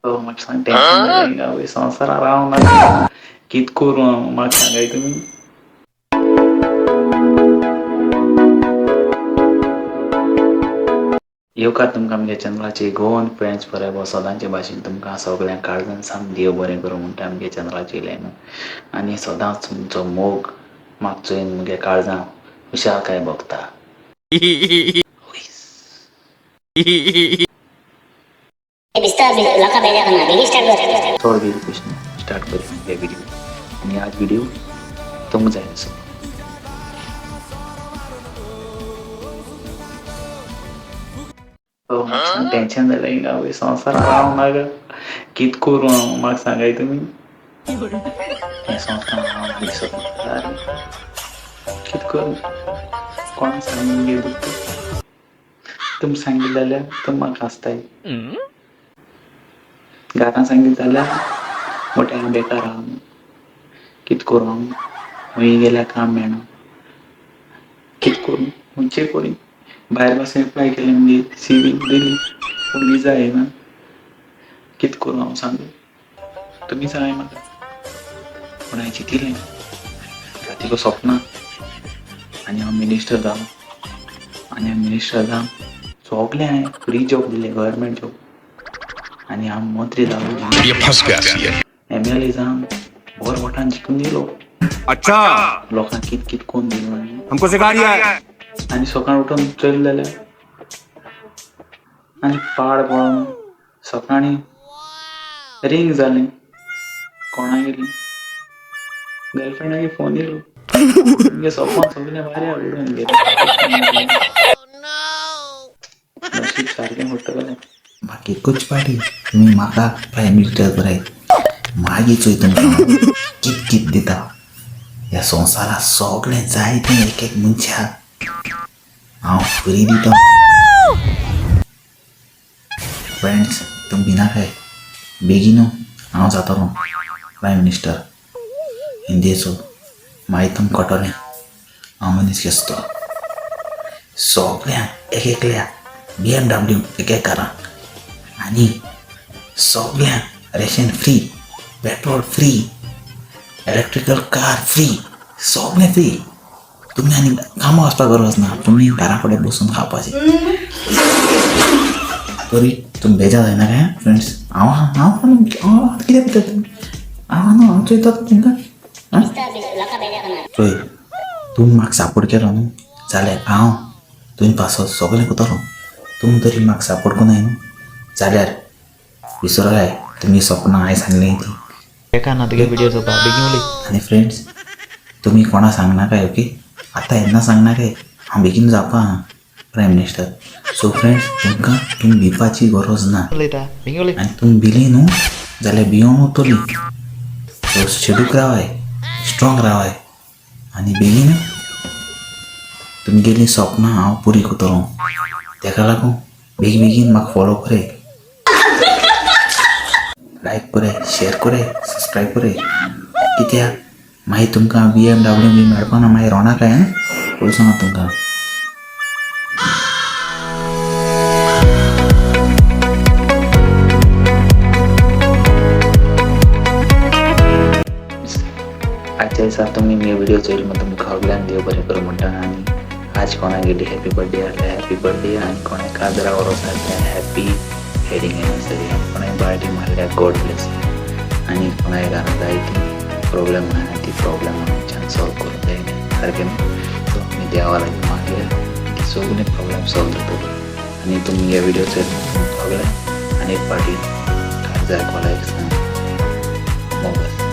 हो म्हाका सांग टेन्शन जालें आवय संवसारान रावना कित करूं हांव म्हाका सांगाय तुमी. येवकार तुमकां आमगे चॅनलाचेर गोवन फ्रेंड्स फॉरएवर सदांचे भाशेन तुमकां सगळ्यांक काळजान सामक देव बरें करूं म्हणटा आमगे चॅनलाचेर येयल्यान आनी सदांच तुमचो मोग म्हाका चोयन मुगे काळजां विशालकाय भोगता. चड वेळ क्वेश्चन स्टार्ट करूं हे व्हिडिओ आनी आज व्हिडिओ तुमकां जाय आसा. हो म्हाका सांग टेन्शन जालें आवय संवसारान रावना ग कित करूं हांव म्हाका सांगाय तुमी. हें संवसारान रावंक दिसत ना कित करूं कोणाक सांगून गेलो तुमी सांगितलें जाल्यार तुमी म्हाका हांसताय. घरान सांगितलें जाल्यार मोठे हांव बेकार आहा कित करूं हांव खंयी गेल्यार काम मेळना कित करूं खंयचेर पळय भायर पासून एप्लाय केलें म्हणजे CV दिली पूण विजा येयना कित करूं हांव सांग तुमी सांगाय म्हाका. पूण हांवें चिंतिल्लें रातीक सपना आनी हांव मिनिस्टर जालो आनी हांव मिनिस्टर जावन सगलें हांवें फ्री जॉब दिलें गव्हर्मेंट जॉब आनी हांव मंत्री जालो MLA जावन वर वोटान जिखून दिलो. अच्छा लोकांक कित कित कोन्न दिलो आनी हमको सिखा रिया है. आनी सकाळ उठून चललें जाल्यार आनी पाड पळोवन सकाळीं रिंग जालें कोणागेली गर्लफ्रेंडागे फोन येयलो तुमगे सपन सगलें वाऱ्यार उडोवन गेलें. नशीब सारकें म्हणटलें बाकी एकूच पाटी तुमी म्हाका प्रायम मिनिस्टर कराय मागीर चोय तुमकां कित कित दिता ह्या संवसारांत सगळें जाय तें एक एक मनशाक हांव फ्री दिता. फ्रेंड्स तुमी भिनाकाय बेगीनू हांव जातलों प्रायम मिनिस्टर इंडियेचो मागीर तुमकां कळटलें हांव मनीस केसो तो. सगळ्यांक एक एकल्याक BMW एक एक कारां आनी सगळ्यांक ration free petrol free electrical car free सगळें फ्री. तुमी आनी कामां वचपाक गरज ना तुमी घरा कडेन बसून खावपाचें. तरी तुमी बेजार जायना काय फ्रेंड्स हांव हांव कितें भितर तुमी हांव चोयता तुमकां चोय तुमी म्हाका सपोर्ट केलो न्हू जाल्यार हांव तुमी पासत सगळें करतलो. तुमी तरी म्हाका सपोर्ट कोनाय न्हू जाल्यार विसरो काय तुमी सपनां हांवें सांगलीं ती एका ना तुगे व्हिडिओ चोवपा बेगीन उलय. आनी फ्रेंड्स तुमी कोणा सांगनाकाय ओके आतां येन्ना सांगनाकाय हांव बेगीन जावपा प्रायम मिनिस्टर. सो फ्रेंड्स तुमी भिवपाची गरज ना उलयता बेगीन उलय. आनी तुमी भिली न्हू जाल्यार भियोन उरतली. सो शिडूक रावाय स्ट्रॉंग रावाय आनी बेगीन तुमगेलीं सपनां हांव पुरी करतलो. तेका लागून बेगीन बेगीन म्हाका फॉलो कराय लायक कराय शेअर कराय सबस्क्रायब कराय कित्याक मागीर तुमकां BMW बी मेळपाना मागीर रोवनाकाय आं पयलीं सांगा तुमकां. आजच्या दिसा तुमी हे व्हिडिओ चोयलो म्हणून तुमकां सगळ्यांक देव बरें करूं म्हणटा आनी आज कोणाक गेली हॅपी बर्थडे आसल्यार हॅपी बर्थडे आनी कोणाक काजरा वरोस आसल्यार हॅपी वेडिंग एनिवर्सरी आनी कोणाक बर्थडे मारल्यार गॉड ब्लेस आनी कोणाक घरांत जायती प्रॉब्लेम आहा ती प्रॉब्लेम आमच्यान सॉल्व करूंक जाय सारकें सो आमी देवा लागीं मागल्या ती सगळीं प्रॉब्लेम सॉल्व जातलो. आनी तुमी हे व्हिडिओ चोयलो सगळ्यांक आनी एक पाटी काजरा कोलायक सांग मोगस.